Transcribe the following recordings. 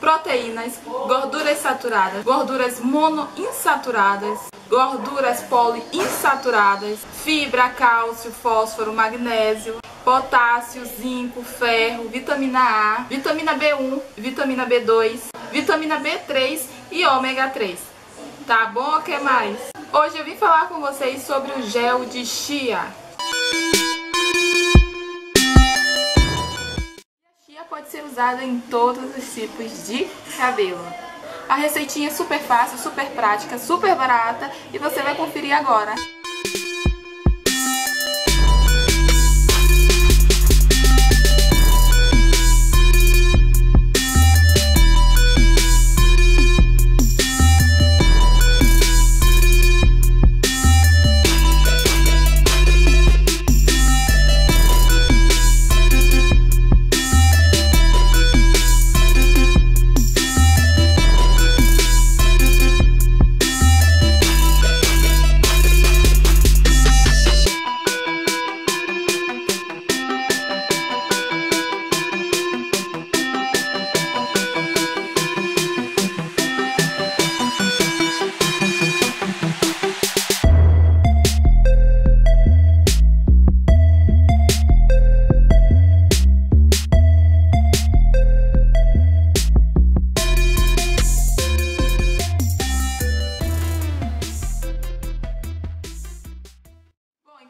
proteínas, gorduras saturadas, gorduras monoinsaturadas, gorduras poliinsaturadas, fibra, cálcio, fósforo, magnésio, potássio, zinco, ferro, vitamina A, vitamina B1, vitamina B2, vitamina B3 e ômega 3. Tá bom? O que mais? Hoje eu vim falar com vocês sobre o gel de chia. A chia pode ser usada em todos os tipos de cabelo. A receitinha é super fácil, super prática, super barata e você vai conferir agora.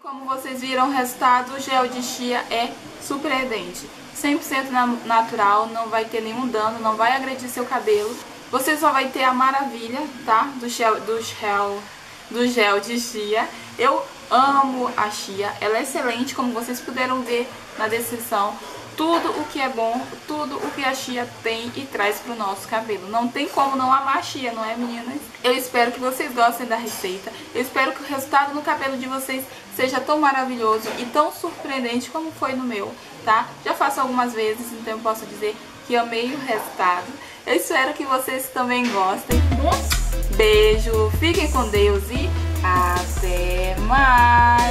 Como vocês viram, o resultado, o gel de chia é surpreendente. 100% natural, não vai ter nenhum dano, não vai agredir seu cabelo. Você só vai ter a maravilha, tá? Do gel de chia. Eu amo a chia, ela é excelente, como vocês puderam ver na descrição. Tudo o que é bom, tudo o que a chia tem e traz para o nosso cabelo. Não tem como não amar a chia, não é, meninas? Eu espero que vocês gostem da receita. Eu espero que o resultado no cabelo de vocês seja tão maravilhoso e tão surpreendente como foi no meu, tá? Já faço algumas vezes, então eu posso dizer que amei o resultado. Eu espero que vocês também gostem. Um beijo, fiquem com Deus e até mais!